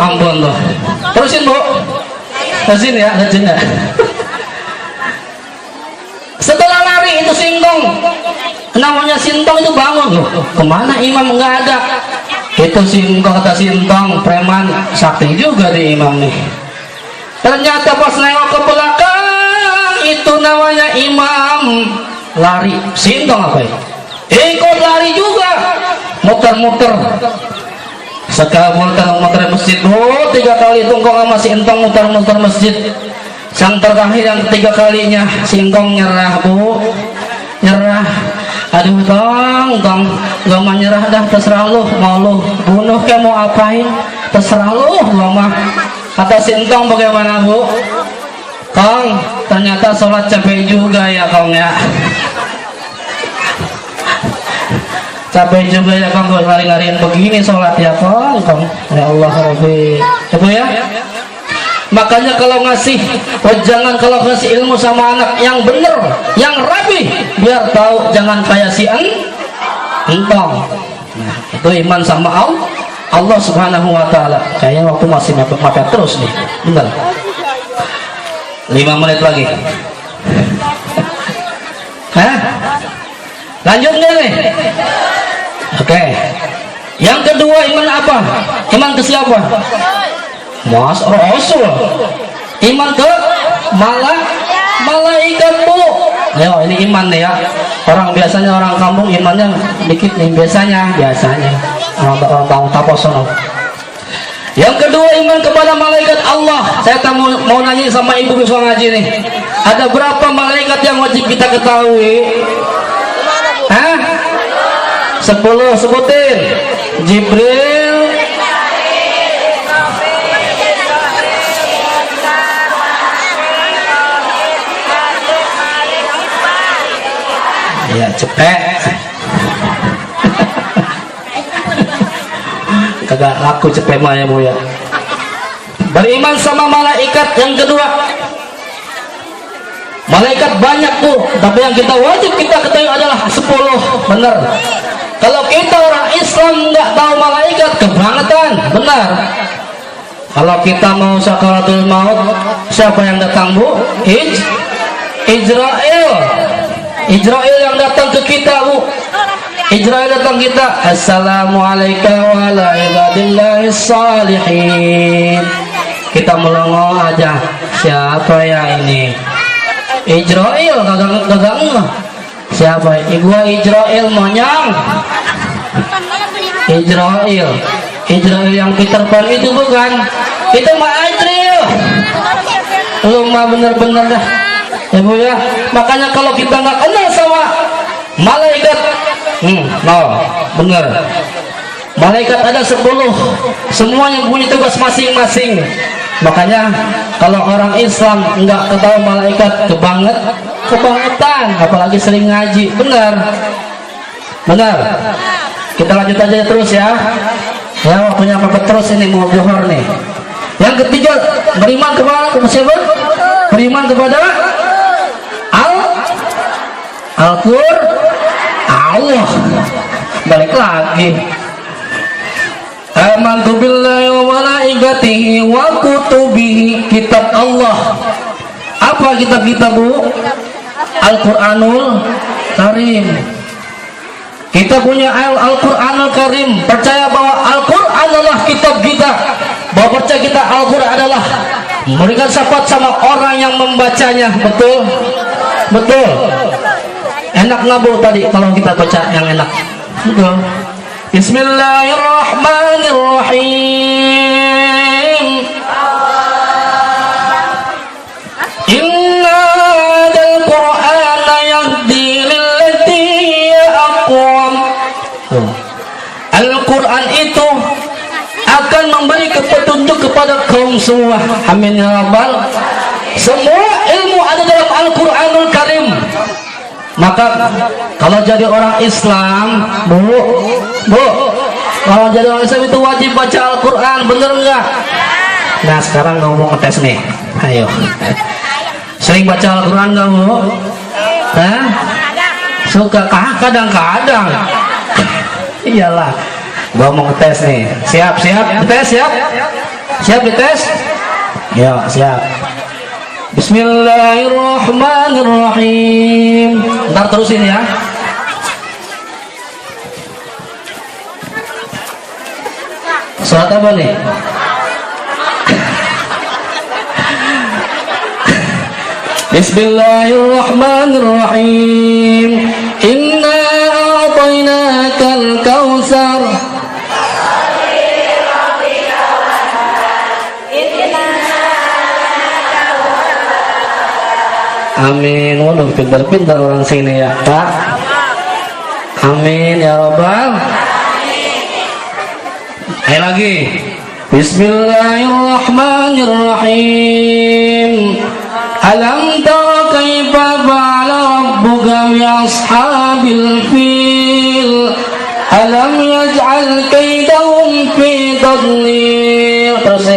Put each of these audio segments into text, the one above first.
ampun tuh. Terusin Bu. Terusin ya, terusin ya. Setelah lari itu singkong, namanya sintong itu bangun loh. Kemana imam nggak ada? Itu singkong, kata sintong, preman sakti juga di imam nih. Ternyata pas nengok ke belakang itu namanya imam lari. Sintong apa ya? Ikut lari juga, muter-muter. Sekali muter masjid, oh 3 kali tungkong sama sintong muter-muter masjid. Sang terakhir yang ketiga kalinya singkong nyerah Bu, nyerah. Aduh tong gak mau nyerah dah, terserah lu, mau lu bunuh kayak mau apain terserah lu, gua mah. Kata singkong bagaimana Bu? Kong, ternyata sholat capek juga ya Kong ya. Capek juga ya Kong, gue lari-lariin begini sholat ya Kong. Ya Allah Rabbi. Ibu ya. Makanya kalau ngasih, jangan kalau ngasih ilmu sama anak yang bener, yang rapi, biar tahu jangan kayak si entong. Nah, itu iman sama Allah Subhanahu wa taala. Kayaknya waktu masih mepet terus nih. Bentar. 5 menit lagi. Hah? Lanjut nggak nih? Oke. Yang kedua iman apa? Iman ke siapa? Mas Rasul. Iman ke malaikat Bu. Ayo ini iman nih ya. Biasanya orang kampung imannya dikit nih biasanya. Orang tahu taposono. Yang kedua iman kepada malaikat Allah. Saya mau nanya sama ibu bisa ngaji nih. Ada berapa malaikat yang wajib kita ketahui? Hah? 10, sebutin. Jibril, ya cepet. Kagak laku cepet mah ya Bu ya. Beriman sama malaikat yang kedua. Malaikat banyak tuh, tapi yang kita wajib kita ketahui adalah 10. Benar. Kalau kita orang Islam nggak tahu malaikat, kebangetan. Benar. Kalau kita mau sakaratul maut, siapa yang datang Bu? Israel yang datang ke kita Bu. Israel datang kita. Assalamualaikum warahmatullahi wabarakatuh. Kita melongo aja. Siapa ya ini? Israel kagak siapa? Ibu Israel monyong. Israel yang Peter Pan itu bukan? Itu mah Israel. Lu mah bener-bener dah. Ya Bu ya. Makanya kalau kita nggak kenal sama malaikat, bener. Malaikat ada 10, semuanya punya tugas masing-masing. Makanya kalau orang Islam nggak ketahui malaikat, kebangetan, apalagi sering ngaji. Benar. Kita lanjut aja terus ya. Ya waktunya mepet terus ini, mau zuhur nih. Yang ketiga, beriman kepada siapa? Beriman kepada Al-Qur'an. Allah. Balik lagi. Amantu billahi wa malaikatihi wa kutubihi. Kitab Allah. Apa kitab kita Bu? Al-Qur'anul Karim. Kita punya Al-Qur'anul Karim. Percaya bahwa Al-Qur'an adalah kitab kita. Bahwa percaya kita Al-Qur'an adalah memberikan syafaat sama orang yang membacanya. Betul? Betul. Enak nggak Bu tadi kalau kita baca yang enak? Betul. Bismillahirrahmanirrahim. Inna hadzal Qur'ana yahdi lillati hiya aqwam. Al-Qur'an itu akan memberi petunjuk kepada kaum semua. Amin ya rabbal. Semua ilmu ada dalam Al-Qur'anul Karim. Maka kalau jadi orang Islam, Bu, kalau jadi orang Islam itu wajib baca Al-Quran, bener nggak? Nah sekarang ngomong ngetes nih, ayo. Sering baca Al-Quran nggak Bu? Hah? Suka kadang-kadang. Iyalah, gua mau ngetes nih. Siap, tes siap. Siap dites? Ya, siap. Bismillahirrahmanirrahim. Ntar terusin ya. Surat apa nih? Bismillahirrahmanirrahim. Inna a'tainakal kautsar. Amin. Waduh, pintar-pintar orang sini ya, Pak. Amin ya Rabbal. Ayo lagi. Bismillahirrahmanirrahim. Alam tara kaifa fa'ala rabbuka bi ashabil fil. Alam yaj'al kaidahum fi tadlil. Terus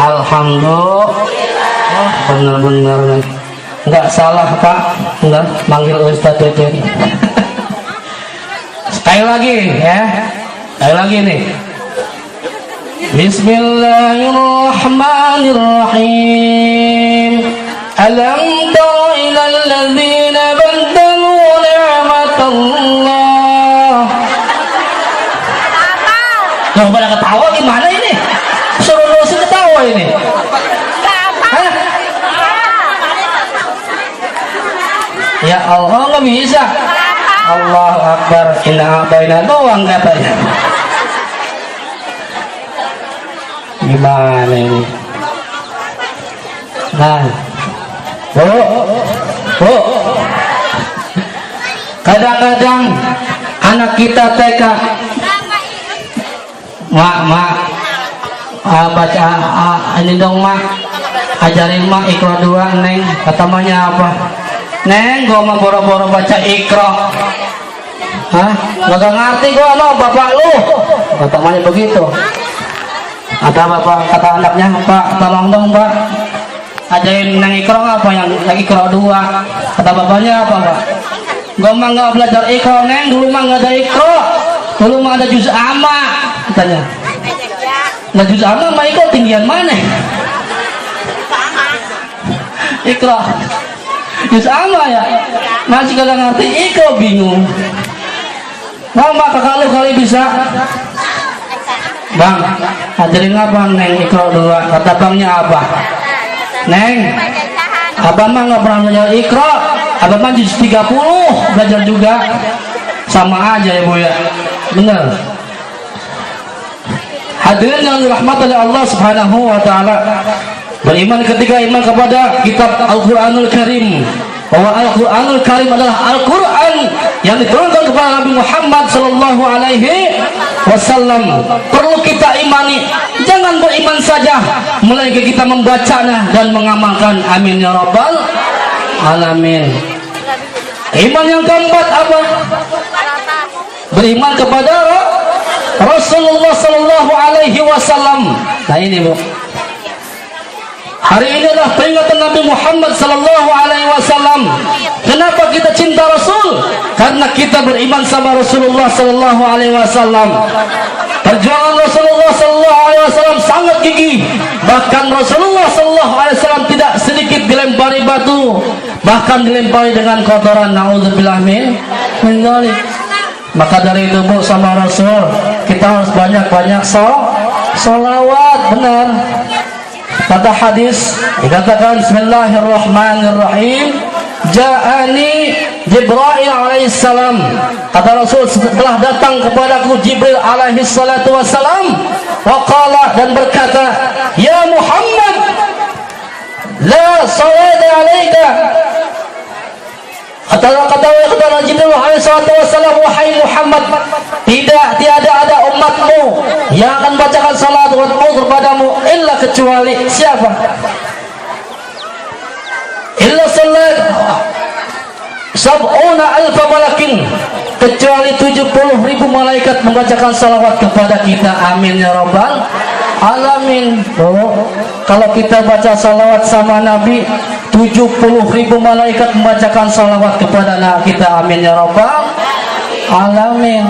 alhamdulillah. Oh, benar-benar nggak salah Pak, nggak manggil Ustadz itu. Sekali lagi ya, sekali lagi nih. Bismillahirrahmanirrahim. Alam tara ilal ladzina baddalu ni'matallah. Loh, pada ketawa gimana ini? Suruh ketawa ini. Hah? Ya Allah, nggak bisa. Allahu Akbar. Inna a'taina doang katanya. Gimana ini? Nah, bu, kadang-kadang anak kita TK, mak, baca ini dong mak, ajarin mak Iqra 2 neng. Katamanya apa? Neng, gua mau boro-boro baca Iqra. Hah? Gak ngerti gua lo, bapak lu. Katamanya begitu. Ada bapak, kata anaknya, Pak, tolong dong Pak, ajarin neng Iqra apa yang Iqra 2. Kata bapaknya apa Pak? Gua mah nggak belajar Iqra neng, dulu mah nggak ada Iqra, dulu mah ada juz amma katanya. Nah juz amma mah Iqra tinggian mana? Iqra juz amma ya, masih kagak ngerti Iqra, bingung. Mama kakak lu kali bisa. Bang, ajarin apa neng Iqra 2? Kata bangnya apa? Neng, abang mah nggak pernah belajar Iqra, abang mah juz 30 belajar juga, sama aja ya bu ya, bener. Hadirin yang dirahmati oleh Allah Subhanahu wa taala, beriman ketika iman kepada kitab Al-Qur'anul Karim, bahwa Al-Qur'anul Karim adalah Al-Qur'an yang diturunkan kepada Nabi Muhammad sallallahu alaihi wasallam. Perlu kita imani, jangan beriman saja, melainkan kita membacanya dan mengamalkan. Amin ya rabbal alamin. Iman yang keempat apa? Beriman kepada Rasulullah sallallahu alaihi wasallam. Nah ini bu, hari ini adalah peringatan Nabi Muhammad sallallahu alaihi wasallam. Kenapa kita cinta Rasul? Karena kita beriman sama Rasulullah sallallahu alaihi wasallam. Perjuangan Rasulullah sallallahu alaihi wasallam sangat gigih. Bahkan Rasulullah sallallahu alaihi wasallam tidak sedikit dilempari batu, bahkan dilempari dengan kotoran. Nauzubillah min dzalik. Maka dari itu bu, sama Rasul kita harus banyak-banyak sholawat, benar. Kata hadis dikatakan Bismillahirrahmanirrahim, ja'ani Jibril alaihissalam. Kata Rasul, setelah datang kepadaku Jibril alaihissalatu wassalam, waqala, dan berkata, ya Muhammad, la salata alaika. Kata Jibril alaihissalatu wassalam, wahai Muhammad, tiada ada umatmu yang akan bacakan salawatmu kepadamu illa kecuali siapa? Illa salat sab'una alfa malakin, kecuali 70.000 malaikat membacakan salawat kepada kita. Amin ya rabbal alamin. Oh, kalau kita baca salawat sama Nabi, 70.000 malaikat membacakan salawat kepada kita. Amin ya rabbal alamin.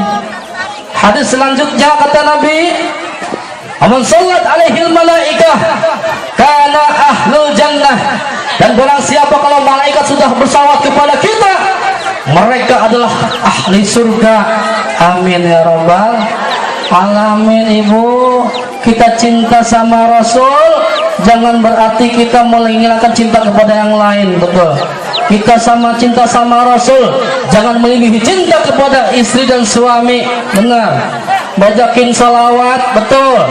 Hadis selanjutnya kata Nabi, "Man sallat alaihil malaikah kana ahlul jannah." Dan barang siapa kalau malaikat sudah bersalawat kepada kita, mereka adalah ahli surga. Amin ya rabbal alamin. Ibu, kita cinta sama Rasul jangan berarti kita menghilangkan cinta kepada yang lain. Betul, kita cinta sama Rasul jangan melebihi cinta kepada istri dan suami. Benar, banyakin salawat. Betul,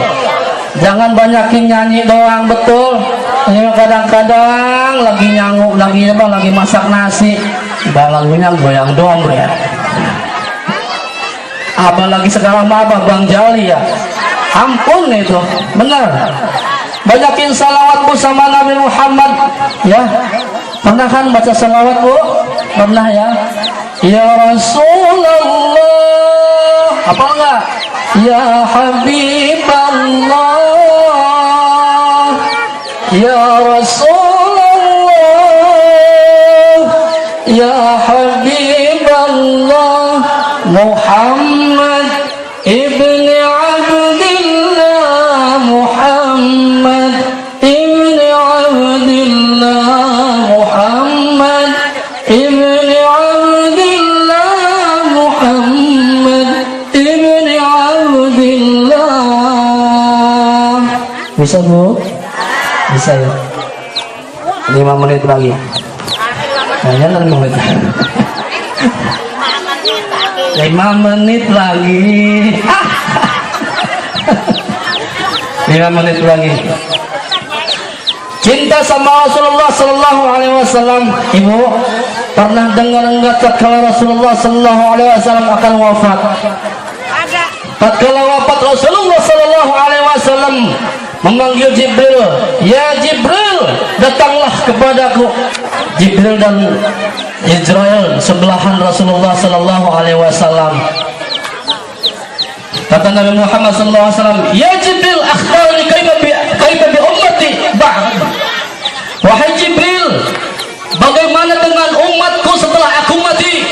jangan banyakin nyanyi doang. Betul, ini kadang-kadang lagi nyanguk, lagi masak nasi, lagunya goyang dong ya. Apalagi sekarang apa Bang Jali ya, ampun itu. Benar, banyakin salawat Bu sama Nabi Muhammad ya. Pernah kan baca salawat Bu? Pernah ya? Ya Rasulullah, apa enggak? Ya Habiballah, Ya Rasulullah, Ya Habiballah, Muhammad ibni Abdillah, Muhammad ibni Abdillah, Muhammad ibni Abdillah, Muhammad ibni Abdillah. Bisa Bu? Bisa ya? 5 menit lagi. Hanya 5 menit. 5 menit lagi. 5 menit lagi. Cinta sama Rasulullah Sallallahu Alaihi Wasallam. Ibu pernah dengar enggak tatkala Rasulullah Sallallahu Alaihi Wasallam akan wafat? Tatkala wafat Rasulullah Sallallahu Alaihi Wasallam memanggil Jibril, "Ya Jibril, datanglah kepadaku." Jibril dan Israel sebelahan Rasulullah Sallallahu Alaihi Wasallam. Kata Nabi Muhammad Sallallahu Alaihi Wasallam, "Ya Jibril, akhbarni kaifa bi ummati ba'd." Wahai Jibril, bagaimana dengan umatku setelah aku mati?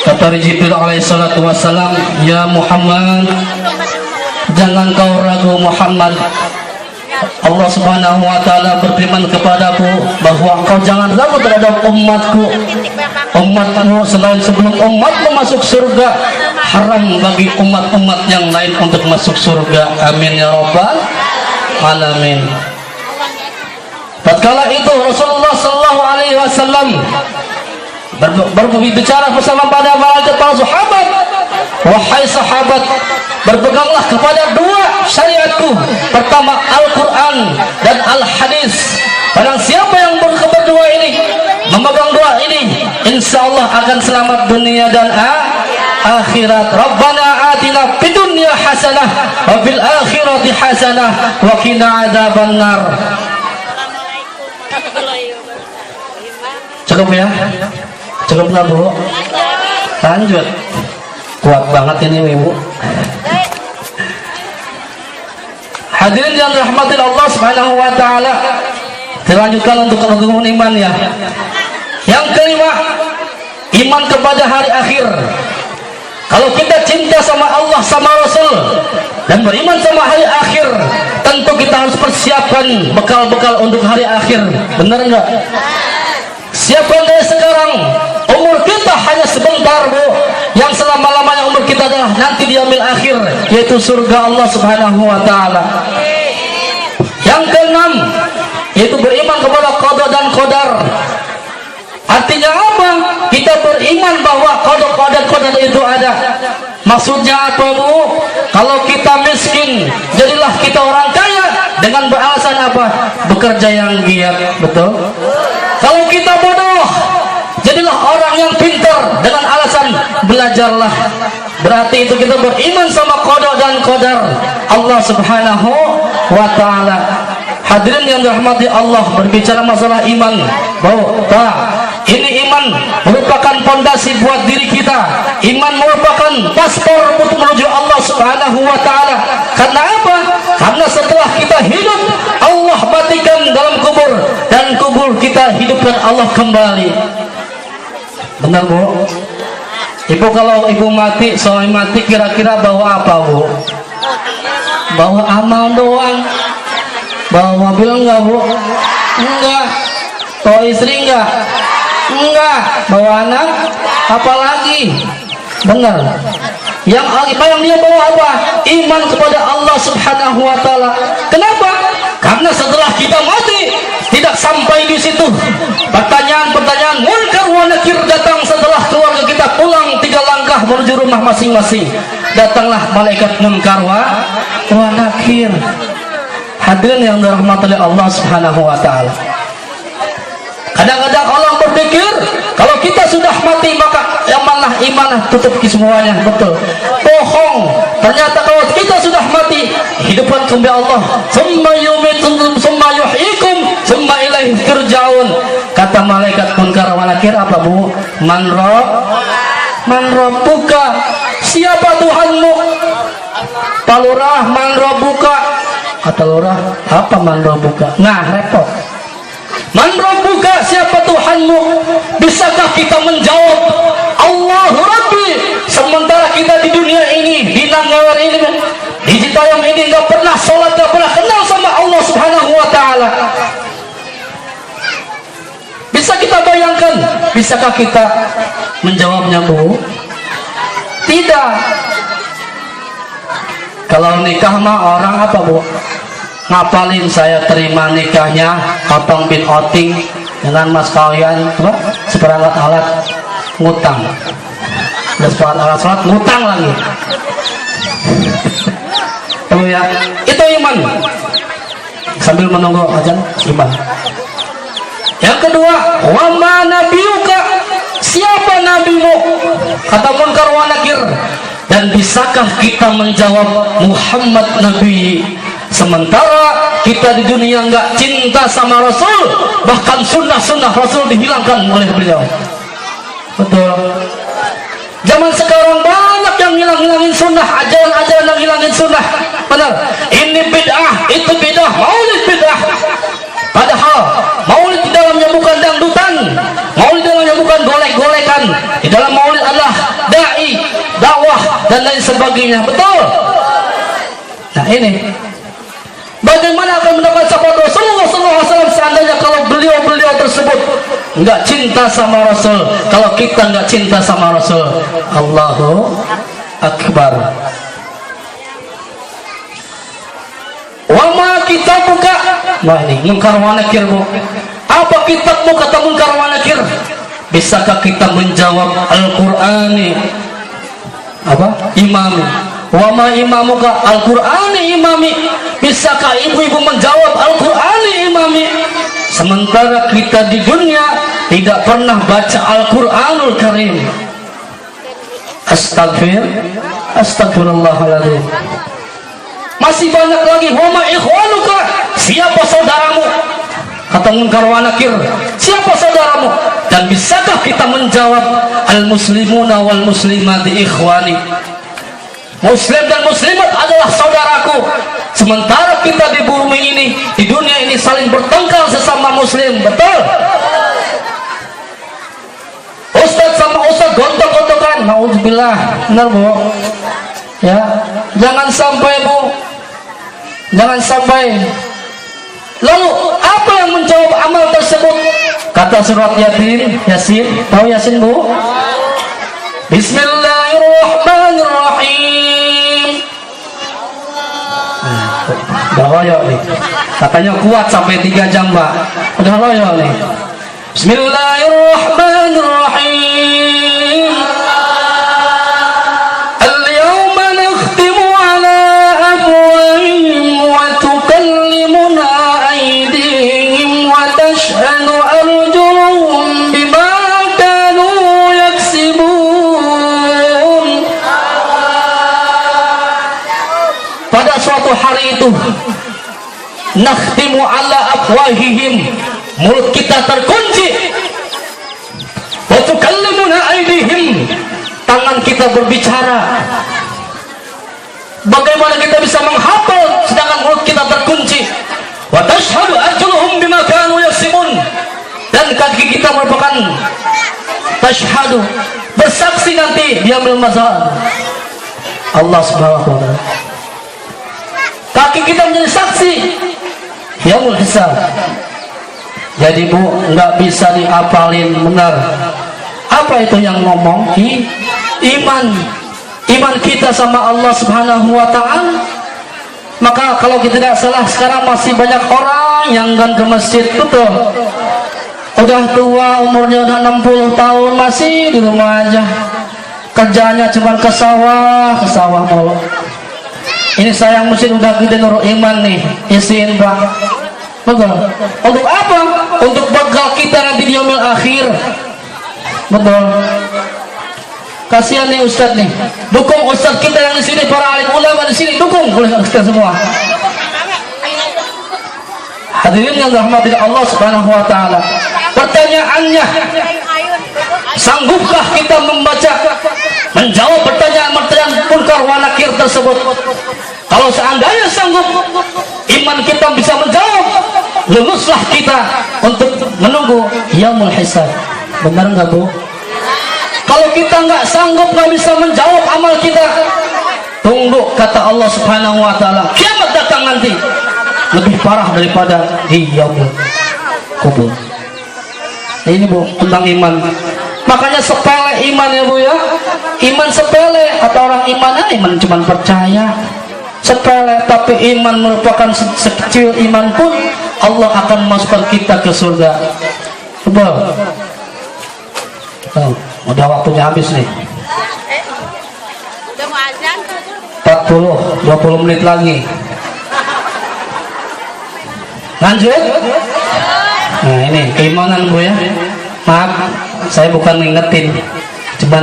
Kata Jibril alaihi salatu wasallam, "Ya Muhammad, jangan kau ragu Muhammad. Allah Subhanahu wa taala berfirman kepadaku bahwa engkau jangan ragu terhadap umatku. Umatmu selain sebelum umatmu masuk surga, haram bagi umat-umat yang lain untuk masuk surga." Amin ya rabbal alamin. Tatkala itu Rasulullah sallallahu alaihi wasallam berbicara bersama para sahabat, "Wahai sahabat, berpeganglah kepada 2 syariatku. Pertama Al-Quran dan Al-Hadis. Barang siapa yang berdua ini, memegang 2 ini, insya Allah akan selamat dunia dan akhirat. Rabbana atina fid dunya hasanah wa fil akhirati hasanah wa qina adzabannar." Cukup ya? Cukup lah Bu? Lanjut. Kuat banget ini Ibu. Hadirin yang dirahmati Allah Subhanahu wa taala. Dilanjutkan untuk rukun iman ya. Yang kelima, iman kepada hari akhir. Kalau kita cinta sama Allah sama Rasul dan beriman sama hari akhir, tentu kita harus persiapkan bekal-bekal untuk hari akhir. Benar enggak? Siapkan dari sekarang. Umur kita hanya sebentar Bu. Yang selama-lamanya umur kita adalah nanti di yaumil akhir, yaitu surga Allah Subhanahu wa taala. Yang keenam, yaitu beriman kepada qada dan qadar. Artinya apa? Kita beriman bahwa qada dan qadar itu ada. Maksudnya apa Bu? Kalau kita miskin, jadilah kita orang kaya dengan beralasan apa? Bekerja yang giat. Betul? Kalau kita bodoh, jadilah orang yang pintar dengan alasan belajarlah. Berarti itu kita beriman sama qada dan qadar Allah Subhanahu wa taala. Hadirin yang dirahmati Allah, berbicara masalah iman, bahwa ini iman merupakan fondasi buat diri kita. Iman merupakan paspor untuk menuju Allah Subhanahu wa taala. Karena apa? Karena setelah kita hidup, Allah matikan dalam kubur, dan kubur kita hidupkan Allah kembali. Benar Bu? Ibu kalau ibu mati, suami mati, kira-kira bawa apa Bu? Bawa amal doang. Bawa mobil enggak Bu? Enggak. Bawa istri enggak? Enggak. Bawa anak? Apalagi? Benar. Yang dia bawa apa? Iman kepada Allah Subhanahu wa taala. Kenapa? Karena setelah kita mati tidak sampai di situ. Pertanyaan-pertanyaan munkar wa nakir datang setelah keluarga kita pulang 3 langkah menuju rumah masing-masing. Datanglah malaikat munkar wa nakir. Hadirin yang dirahmati oleh Allah Subhanahu wa taala. Kadang-kadang orang berpikir kalau kita sudah mati maka yang mana iman tutup semuanya. Betul, bohong. Ternyata kalau kita sudah mati, hidupkan kembali Allah. Summa yumitum summa yuhyikum summa ilaihi turja'un. Kata malaikat munkar wa nakir apa Bu? Man rabbuka? Siapa Tuhanmu? Pak Lurah, man rabbuka? Kata Lurah, apa man rabbuka? Nah, repot. Man rabbuka, siapa Tuhanmu? Bisakah kita menjawab Allahu Rabbi, sementara kita di dunia ini, di Nanggawer ini, di Citayam ini nggak pernah sholat, nggak pernah kenal sama Allah Subhanahu wa taala? Bisa kita bayangkan? Bisakah kita menjawabnya Bu? Tidak. Kalau nikah mah orang apa Bu? Ngapalin saya terima nikahnya Otong bin Oting dengan Mas Kawian seperangkat alat ngutang, dan seperangkat alat sholat ngutang lagi. Ya, itu iman. Sambil menunggu azan, iman. Yang kedua, wa ma nabiyuka? Siapa nabimu? Kata munkar wa nakir. Dan bisakah kita menjawab Muhammad Nabi, sementara kita di dunia nggak cinta sama Rasul, bahkan sunnah-sunnah Rasul dihilangkan oleh beliau? Betul. Zaman sekarang banyak yang hilangin sunnah, ajaran-ajaran yang hilangin sunnah. Benar. Ini bid'ah, itu bid'ah, maulid bid'ah. Padahal maulid di dalamnya bukan dangdutan, maulid di dalamnya bukan golek-golekan. Di dalam maulid adalah dai, dakwah dan lain sebagainya. Betul. Nah ini, bagaimana akan mendapat syafaat Rasulullah SAW seandainya kalau beliau tersebut nggak cinta sama Rasul? Kalau kita nggak cinta sama Rasul, Allahu Akbar. Wama kitabuka? Wah ini munkar wa nakir Bu. Apa kitabmu? Kata munkar wa nakir. Bisakah kita menjawab Al-Qur'ani? Apa? Imami. Wama imamuka? Al-Qur'ani imami. Bisakah ibu-ibu menjawab Al-Qur'ani imami? Sementara kita di dunia tidak pernah baca Al-Qur'anul Karim. Astagfirullahaladzim. Masih banyak lagi. Wama ikhwanuka? Siapa saudaramu? Kata munkar wa nakir, siapa saudaramu? Dan bisakah kita menjawab al-muslimuna wal muslimati ikhwani? Muslim dan muslimat adalah saudaraku. Sementara kita di bumi ini, di dunia ini saling bertengkar sesama muslim. Betul? Ustaz sama ustaz gontok-gontokan. Nauzubillah. Benar Bu? Ya, jangan sampai Bu. Jangan sampai. Lalu apa yang menjawab amal tersebut? Kata surat Yasin, tahu Yasin Bu? Bismillahirrahmanirrahim. Udah loyo nih. Katanya kuat sampai 3 jam Pak. Udah loyo nih. Bismillahirrahmanirrahim. Hari itu nakhtimu ala afwahihim, mulut kita terkunci, wa tukallimuna aydihim, tangan kita berbicara. Bagaimana kita bisa menghafal sedangkan mulut kita terkunci. Wa tashhadu arjuluhum bima kanu yaksibun, dan kaki kita merupakan tashhadu, bersaksi nanti dia mazhar Allah Subhanahu wa taala. Kaki kita menjadi saksi yaumul hisab. Jadi Bu, nggak bisa diapalin benar. Apa itu yang ngomong? Iman kita sama Allah Subhanahu wa taala. Maka kalau kita tidak salah, sekarang masih banyak orang yang kan ke masjid, betul. Udah tua, umurnya udah 60 tahun masih di rumah aja. Kerjanya cuma ke sawah mulu. Ini sayang masjid udah gede nurul iman nih, isiin Pak. Betul. Untuk apa? Untuk bekal kita nanti di yaumil akhir. Betul. Kasihan nih Ustadz nih. Dukung Ustadz kita yang di sini, para alim ulama di sini, dukung oleh Ustadz semua. Hadirin yang dirahmati Allah Subhanahu wa taala. Pertanyaannya, sanggupkah kita menjawab pertanyaan munkar wa nakir tersebut? Kalau seandainya sanggup, iman kita bisa menjawab, luluslah kita untuk menunggu yaumul hisab. Benar nggak Bu? Kalau kita nggak sanggup, nggak bisa menjawab amal kita, tunggu kata Allah Subhanahu wa taala, kiamat datang nanti lebih parah daripada di yaumul kubur. Ini Bu tentang iman. Makanya sepele iman ya Bu ya. Iman sepele, kata orang iman cuma percaya. Sepele, tapi iman merupakan sekecil iman pun Allah akan masukkan kita ke surga. Betul. Udah waktunya habis nih. Udah mau azan? 20 menit lagi. Lanjut. Nah ini keimanan Bu ya. Maaf, saya bukan ngingetin,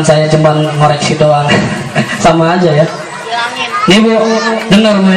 saya cuman ngoreksi doang. Sama aja ya. Nih Bu, dengar Bu.